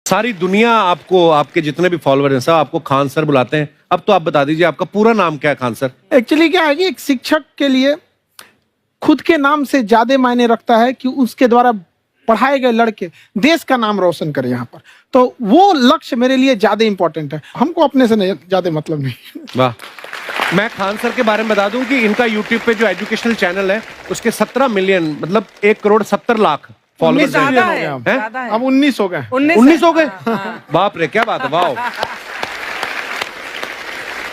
सारी दुनिया आपको, आपके जितने भी फॉलोअर हैं सब आपको खान सर बुलाते हैं। अब तो आप बता दीजिए आपका पूरा नाम क्या है खान सर? एक्चुअली क्या है कि एक शिक्षक के लिए खुद के नाम से ज्यादा मायने रखता है कि उसके द्वारा पढ़ाए गए लड़के देश का नाम रोशन करें यहाँ पर। तो वो लक्ष्य मेरे लिए ज्यादा इंपॉर्टेंट है, हमको अपने से नहीं ज्यादा मतलब नहीं। वाह। मैं खान सर के बारे में बता दूं कि इनका यूट्यूब पे जो एजुकेशनल चैनल है उसके 17 मिलियन मतलब 1,70,00,000 फॉलोअर्स ज्यादा है, हैं। ज्यादा है। अब 19 हो गए। 19 हो गए? बाप रे, क्या बात है, वाह।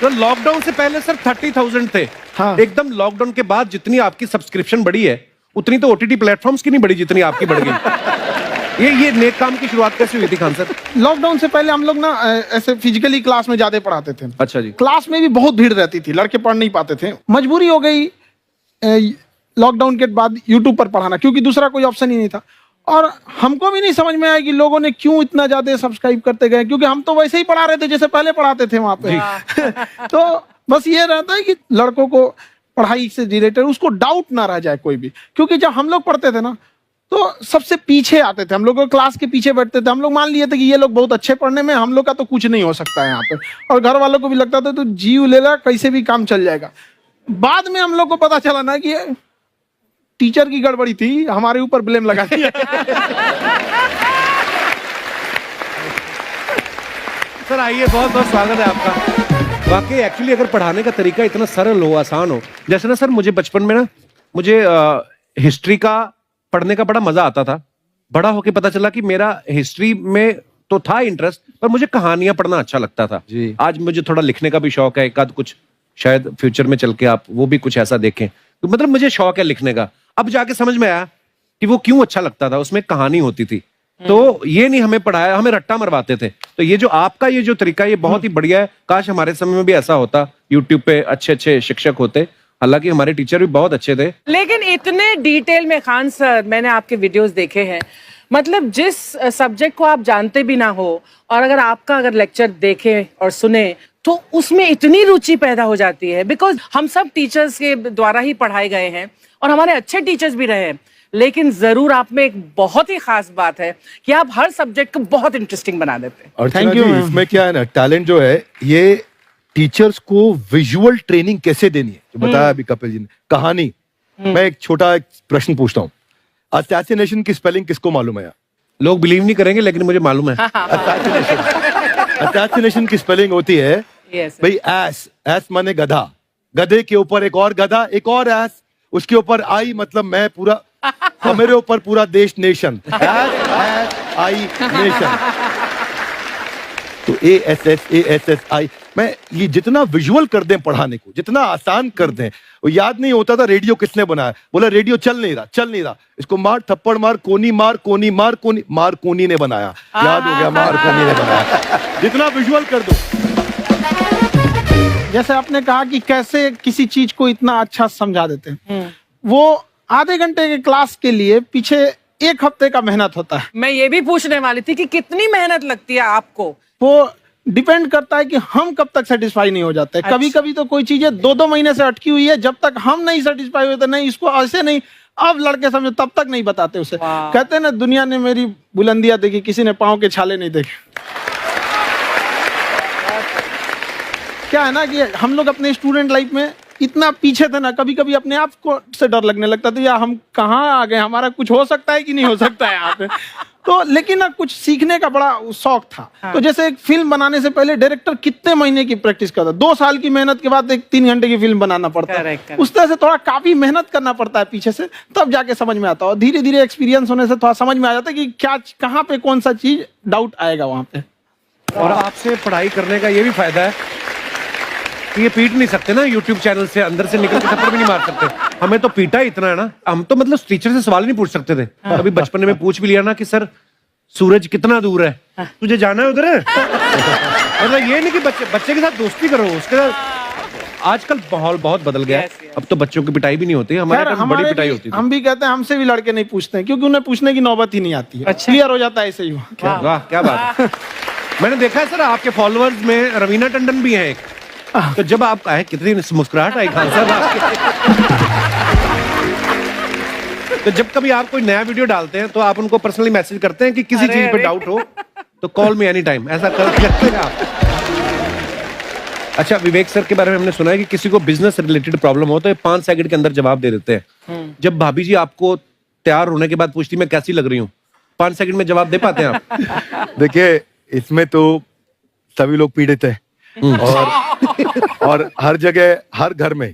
तो लॉकडाउन से पहले सर 30,000 थे। हाँ। एकदम लॉकडाउन के बाद जितनी आपकी सब्सक्रिप्शन बढ़ी है उतनी तो ओटीटी प्लेटफॉर्म्स की नहीं बढ़ी जितनी आपकी बढ़ गई। ये नेक काम की शुरुआत कैसे हुई थी खान सर? लॉकडाउन से पहले हम लोग ना ऐसे फिजिकली क्लास में ज्यादा पढ़ाते थे। अच्छा जी। क्लास में भी बहुत भीड़ रहती थी, लड़के पढ़ नहीं पाते थे। मजबूरी हो गई लॉकडाउन के बाद यूट्यूब पर पढ़ाना, क्योंकि दूसरा कोई ऑप्शन ही नहीं था। और हमको भी नहीं समझ में आया कि लोगों ने क्यों इतना ज्यादा सब्सक्राइब करते गए, क्योंकि हम तो वैसे ही पढ़ा रहे थे जैसे पहले पढ़ाते थे वहां पे। तो बस ये रहता है कि लड़कों को पढ़ाई से रिलेटेड उसको डाउट ना रह जाए कोई भी, क्योंकि जब हम लोग पढ़ते थे ना तो सबसे पीछे आते थे, हम लोग क्लास के पीछे बैठते थे। हम लोग मान लिए थे कि ये लोग बहुत अच्छे पढ़ने में, हम लोग का तो कुछ नहीं हो सकता है यहाँ पे। और घर वालों को भी लगता था तो जीव ले ला, कैसे भी काम चल जाएगा। बाद में हम लोग को पता चला ना कि टीचर की गड़बड़ी थी, हमारे ऊपर ब्लेम लगा दिया। सर आइए, बहुत बहुत स्वागत है आपका। वाकई एक्चुअली अगर पढ़ाने का तरीका इतना सरल हो, आसान हो, जैसे ना सर मुझे बचपन में ना मुझे हिस्ट्री का पढ़ने का बड़ा मजा आता था। बड़ा होके पता चला कि मेरा हिस्ट्री में तो था इंटरेस्ट, पर मुझे कहानियां पढ़ना अच्छा लगता था जी। आज मुझे थोड़ा लिखने का भी शौक है, एक आध कुछ शायद फ्यूचर में चल के आप वो भी कुछ ऐसा देखें। तो मतलब मुझे शौक है लिखने का। अब जाके समझ में आया कि वो क्यों अच्छा लगता था, उसमें कहानी होती थी। तो ये नहीं हमें पढ़ाया, हमें रट्टा मरवाते थे। तो ये जो आपका ये जो तरीका ये बहुत ही बढ़िया है। काश हमारे समय में भी ऐसा होता, यूट्यूब पे अच्छे अच्छे शिक्षक होते। हालांकि हमारे टीचर भी बहुत अच्छे थे। लेकिन इतने डिटेल में खान सर, मैंने आपके वीडियोस देखे हैं, मतलब जिस सब्जेक्ट को आप जानते भी ना हो और अगर लेक्चर देखें और सुने तो उसमें इतनी रुचि पैदा हो जाती है। बिकॉज हम सब टीचर्स के द्वारा ही पढ़ाए गए हैं और हमारे अच्छे टीचर्स भी रहे हैं, लेकिन जरूर आप में एक बहुत ही खास बात है कि आप हर सब्जेक्ट को बहुत इंटरेस्टिंग बना देते हैं। और Thank you, ma'am. इसमें क्या है ना, टैलेंट जो है ये टीचर्स को विजुअल ट्रेनिंग कैसे देनी है, जो बताया अभी कपिल जी ने। कहानी, मैं एक छोटा एक प्रश्न पूछता हूँ। असैसिनेशन की स्पेलिंग किसको मालूम है? लोग बिलीव नहीं करेंगे लेकिन मुझे मालूम है। असैसिनेशन की स्पेलिंग होती है Yes, भाई एस माने गधा, गधे के ऊपर एक और गधा, एक और एस, उसके ऊपर आई मतलब मैं पूरा, और मेरे ऊपर पूरा देश नेशन। S I nation. तो ASSASSI मैं ये जितना विजुअल कर दें पढ़ाने को, जितना आसान कर दें। वो याद नहीं होता था रेडियो किसने बनाया, बोला रेडियो चल नहीं रहा, इसको मार थप्पड़ मार, कोनी मार, कोनी मार, कोनी मार, कोनी ने बनाया। याद हो गया, मार कोनी ने बनाया। जितना विजुअल कर दो। जैसे आपने कहा कि कैसे किसी चीज को इतना अच्छा समझा देते हैं, वो आधे घंटे के क्लास के लिए पीछे 1 हफ्ते का मेहनत होता है। मैं ये भी पूछने वाली थी कि कितनी मेहनत लगती है आपको। वो डिपेंड करता है कि हम कब तक सेटिस्फाई नहीं हो जाते। अच्छा। कभी कभी तो कोई चीजें 2-2 महीने से अटकी हुई है, जब तक हम नहीं सेटिस्फाई होते, नहीं इसको ऐसे नहीं, अब लड़के समझो तब तक नहीं बताते उसे। वाह। कहते हैं ना, दुनिया ने मेरी बुलंदियां देखी, किसी ने पाँव के छाले नहीं देखे। क्या है ना कि हम लोग अपने स्टूडेंट लाइफ में इतना पीछे थे ना, कभी कभी अपने आप को से डर लगने लगता था, या हम कहाँ आ गए, हमारा कुछ हो सकता है कि नहीं हो सकता है यहाँ पे। तो लेकिन ना कुछ सीखने का बड़ा शौक था। हाँ। तो जैसे एक फिल्म बनाने से पहले डायरेक्टर कितने महीने की प्रैक्टिस करता है, 2 साल की मेहनत के बाद एक 3 घंटे की फिल्म बनाना पड़ता है। Correct, correct. उस तरह से थोड़ा काफी मेहनत करना पड़ता है पीछे से, तब जाके समझ में आता है। और धीरे धीरे एक्सपीरियंस होने से थोड़ा समझ में आ जाता है कि क्या कहाँ पे कौन सा चीज डाउट आएगा वहां पे। और आपसे पढ़ाई करने का ये भी फायदा है कि ये पीट नहीं सकते ना यूट्यूब चैनल से, अंदर से निकल के थप्पड़ भी नहीं मार सकते। हमें तो पीटा इतना है ना, हम तो मतलब टीचर से सवाल नहीं पूछ सकते थे। कभी बचपन में पूछ भी लिया ना कि सर सूरज कितना दूर है, तुझे जाना है उधर है। मतलब ये नहीं कि बच्चे के साथ दोस्ती करो, उसके साथ। आजकल माहौल बहुत बदल गया है। Yes, yes. अब तो बच्चों की पिटाई भी नहीं होती, हमारे खैर, टाइम बड़ी हमारे पिटाई भी- होती थी। हम भी कहते हैं हमसे भी लड़के नहीं पूछते हैं, क्योंकि उन्हें पूछने की नौबत ही नहीं आती है। अच्छा। क्लियर हो जाता है ऐसे ही। वाह, क्या बात है। मैंने देखा है सर आपके फॉलोअर्स में रवीना टंडन भी है एक। तो जब आप आए, कितनी मुस्कुराहट आई खान साहब आपके। तो जब कभी आप कोई नया वीडियो डालते हैं तो आप उनको पर्सनली मैसेज करते हैं कि किसी चीज पे डाउट हो तो कॉल मी एनी टाइम, ऐसा करते हैं आप। अच्छा, विवेक सर के बारे में हमने सुना है कि किसी को बिजनेस रिलेटेड प्रॉब्लम हो तो ये 5 सेकंड के अंदर जवाब दे देते हैं। जब भाभी जी आपको तैयार होने के बाद पूछती मैं कैसी लग रही हूँ, 5 सेकंड में जवाब दे पाते हैं आप? देखिए, इसमें तो सभी लोग पीड़ित हैं और हर जगह, हर घर में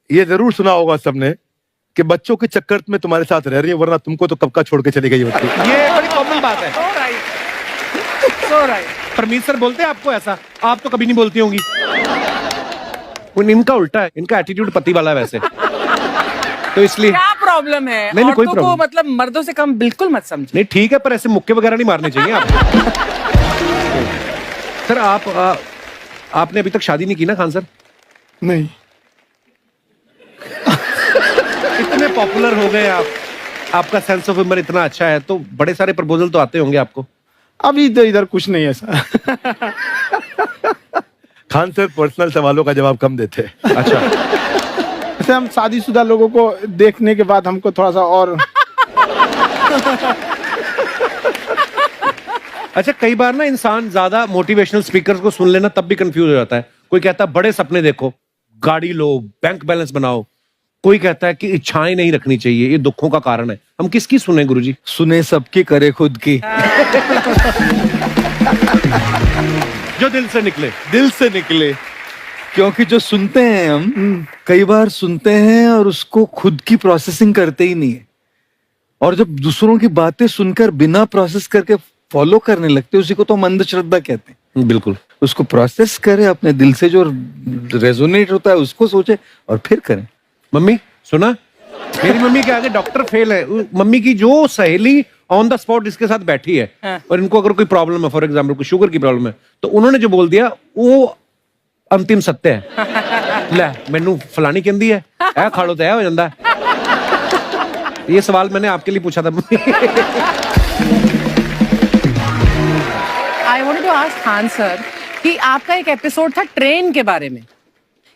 ये जरूर सुना होगा सबने कि बच्चों के चक्कर में तुम्हारे साथ रह रही है, वरना तुमको तो कब का छोड़ के चली गई होती। ये बड़ी कॉमन बात है। So right. परमीत सर बोलते हैं आपको ऐसा? आप तो कभी नहीं बोलती होंगी। इनका उल्टा है, इनका एटीट्यूड पति वाला है वैसे, तो इसलिए। क्या प्रॉब्लम है? नहीं, कोई औरतों को प्रॉब्लम मतलब मर्दों से कम बिल्कुल मत समझो। नहीं, ठीक है, पर ऐसे मुक्के वगैरह नहीं मारने चाहिए आप। सर आपने अभी तक शादी नहीं की ना खान सर? नहीं। इतने पॉपुलर हो गए आप, आपका सेंस ऑफ ह्यूमर इतना अच्छा है, तो बड़े सारे प्रपोजल तो आते होंगे आपको। अभी तो इधर कुछ नहीं है सर। खान सर पर्सनल सवालों का जवाब कम देते हैं। अच्छा, वैसे हम शादीशुदा लोगों को देखने के बाद हमको थोड़ा सा और अच्छा, कई बार ना इंसान ज्यादा मोटिवेशनल स्पीकर्स को सुन लेना तब भी कंफ्यूज हो जाता है। कोई कहता है बड़े सपने देखो, गाड़ी लो, बैंक बैलेंस बनाओ। कोई कहता है कि इच्छाएं नहीं रखनी चाहिए, ये दुखों का कारण है। हम किसकी सुने गुरुजी? सुने सबकी, करे खुद की। जो दिल से निकले। दिल से निकले, क्योंकि जो सुनते हैं हम कई बार सुनते हैं और उसको खुद की प्रोसेसिंग करते ही नहीं है, और जब दूसरों की बातें सुनकर बिना प्रोसेस करके फॉलो करने लगते, उसी को तो हम अंधश्रद्धा कहते हैं। बिल्कुल। उसको प्रोसेस करे, अपने दिल से जो रेजोनेट होता है उसको सोचे और फिर करें। मम्मी सुना, मेरी मम्मी के आगे डॉक्टर फेल है। मम्मी की जो सहेली ऑन द स्पॉट इसके साथ बैठी है, और इनको अगर कोई प्रॉब्लम है, फॉर एग्जाम्पल कोई शुगर की प्रॉब्लम है, तो उन्होंने जो बोल दिया वो अंतिम सत्य है। ले मैनू फलानी कहती है, ऐ खाड़ो तो ऐ हो जाता है। ये सवाल मैंने आपके लिए पूछा था। I wanted to ask Khan sir कि आपका एक एपिसोड था ट्रेन के बारे में,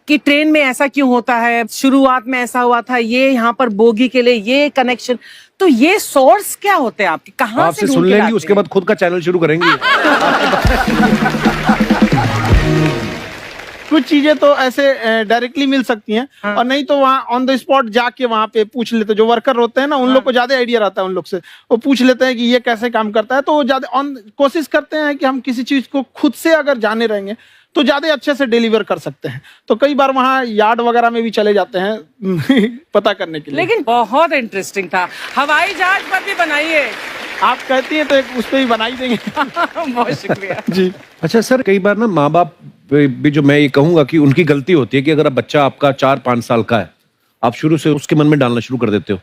कि ट्रेन में ऐसा क्यों होता है, शुरुआत में ऐसा हुआ था, ये यहाँ पर बोगी के लिए ये कनेक्शन, तो ये सोर्स क्या होते हैं आपके, कहाँ से आपसे ढूंढ सुन के लेंगी, लाते उसके हैं? बाद खुद का चैनल शुरू करेंगी। कुछ चीजें तो ऐसे डायरेक्टली मिल सकती हैं, और नहीं तो वहाँ ऑन द स्पॉट जाके वहाँ पे पूछ लेते। जो वर्कर होते हैं ना, उन लोग को ज्यादा आइडिया रहता है, उन लोग से वो पूछ लेते हैं कि ये कैसे काम करता है, तो वो ज्यादा कोशिश करते हैं कि हम किसी चीज को खुद से अगर जाने रहेंगे तो ज्यादा अच्छे से डिलीवर कर सकते हैं। तो कई बार वहाँ यार्ड वगैरह में भी चले जाते हैं पता करने के लिए। लेकिन बहुत इंटरेस्टिंग था। हवाई जहाज पर भी बनाइए। आप कहती हैं तो एक उस पर भी बना ही देंगे। बहुत शुक्रिया जी। अच्छा सर, कई बार ना माँ बाप भी, जो मैं ये कहूंगा कि उनकी गलती होती है कि अगर बच्चा आपका 4-5 साल का है, आप शुरू से उसके मन में डालना शुरू कर देते हो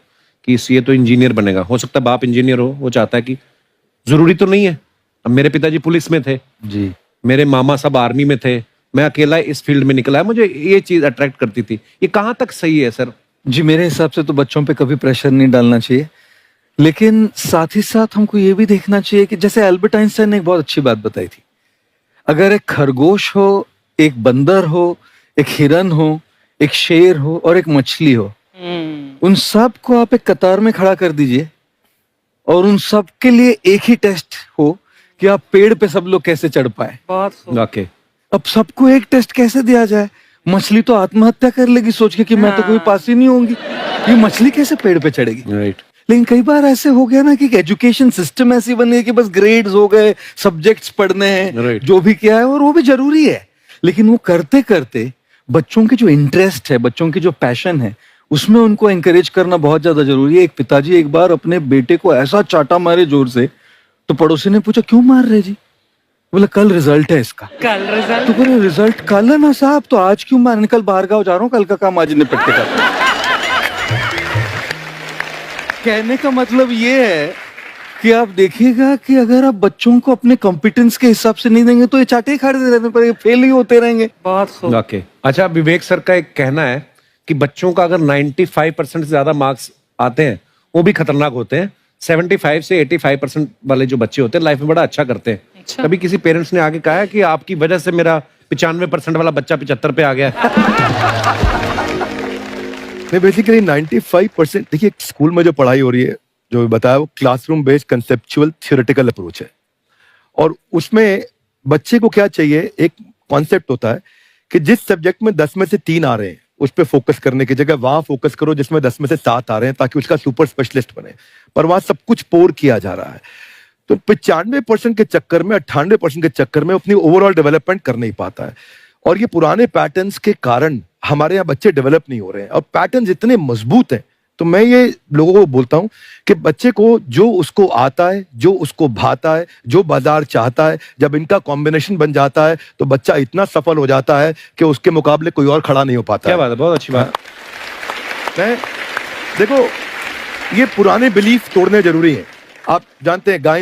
कि ये तो इंजीनियर बनेगा। हो सकता है बाप इंजीनियर हो, वो चाहता है कि जरूरी तो नहीं है। अब मेरे पिताजी पुलिस में थे जी, मेरे मामा सब आर्मी में थे, मैं अकेला इस फील्ड में निकला है, मुझे ये चीज अट्रैक्ट करती थी। ये कहाँ तक सही है सर? जी, मेरे हिसाब से तो बच्चों पे कभी प्रेशर नहीं डालना चाहिए, लेकिन साथ ही साथ हमको ये भी देखना चाहिए कि जैसे एल्बर्ट आइंस्टाइन ने एक बहुत अच्छी बात बताई थी, अगर एक खरगोश हो, एक बंदर हो, एक हिरन हो, एक शेर हो और एक मछली हो, उन सब को आप एक कतार में खड़ा कर दीजिए और उन सब के लिए एक ही टेस्ट हो कि आप पेड़ पे सब लोग कैसे चढ़ पाए। बहुत खूब। ओके, अब सबको एक टेस्ट कैसे दिया जाए? मछली तो आत्महत्या कर लेगी सोच के कि मैं तो कोई पास ही नहीं होंगी, ये मछली कैसे पेड़ पे चढ़ेगी? राइट। लेकिन कई बार ऐसे हो गया ना कि एजुकेशन सिस्टम ऐसी बन गई कि बस ग्रेड्स हो गए, सब्जेक्ट्स पढ़ने हैं, Right. जो भी किया है, और वो भी जरूरी है, लेकिन वो करते करते बच्चों की जो इंटरेस्ट है, बच्चों की जो पैशन है, उसमें उनको एंकरेज करना बहुत ज्यादा जरूरी है। एक पिताजी एक बार अपने बेटे को ऐसा चाटा मारे जोर से, तो पड़ोसी ने पूछा क्यों मार रहे जी? बोला कल रिजल्ट है इसका। कल रिजल्ट? तो बोले रिजल्ट कल है ना साहब, तो आज क्यों मार? कल बाहर गाँव जा रहा हूँ, कल का काम आज निपट के करता हूं। कहने का मतलब ये है कि आप देखिएगा कि अगर आप बच्चों को अपने कॉम्पिटेंस के हिसाब से नहीं देंगे तो ये चाटे खा रहने पर फेल ही होते रहेंगे। बहुत खूब। ओके। अच्छा, विवेक सर का एक कहना है कि बच्चों का अगर 95% से ज्यादा मार्क्स आते हैं वो भी खतरनाक होते हैं। 75 से 85% वाले जो बच्चे होते हैं लाइफ में बड़ा अच्छा करते हैं। अच्छा। कभी किसी पेरेंट्स ने आके कहा है कि आपकी वजह से मेरा 95% वाला बच्चा 75 पे आ गया? नहीं, बेसिकली 95%, देखिए स्कूल में जो पढ़ाई हो रही है, जो बताया, वो classroom based conceptual theoretical approach है। और उसमें बच्चे को क्या चाहिए, एक कॉन्सेप्ट होता है कि जिस सब्जेक्ट में 10 में से 3 आ रहे हैं उस पर फोकस करने की जगह वहां फोकस करो जिसमें 10 में से 7 आ रहे हैं, ताकि उसका सुपर स्पेशलिस्ट बने। पर वहां सब कुछ पोर किया जा रहा है। तो 95% के चक्कर में, 98% के चक्कर में अपनी ओवरऑल डेवलपमेंट कर नहीं पाता है। और ये पुराने पैटर्न्स के कारण हमारे यहाँ बच्चे डेवलप नहीं हो रहे हैं, और पैटर्न्स इतने मजबूत हैं। तो मैं ये लोगों को बोलता हूं कि बच्चे को जो उसको आता है, जो उसको भाता है, जो बाजार चाहता है, जब इनका कॉम्बिनेशन बन जाता है तो बच्चा इतना सफल हो जाता है कि उसके मुकाबले कोई और खड़ा नहीं हो पाता। क्या बात है, बहुत अच्छी बात। मैं देखो, ये पुराने बिलीफ तोड़ने जरूरी हैं। आप जानते हैं गाय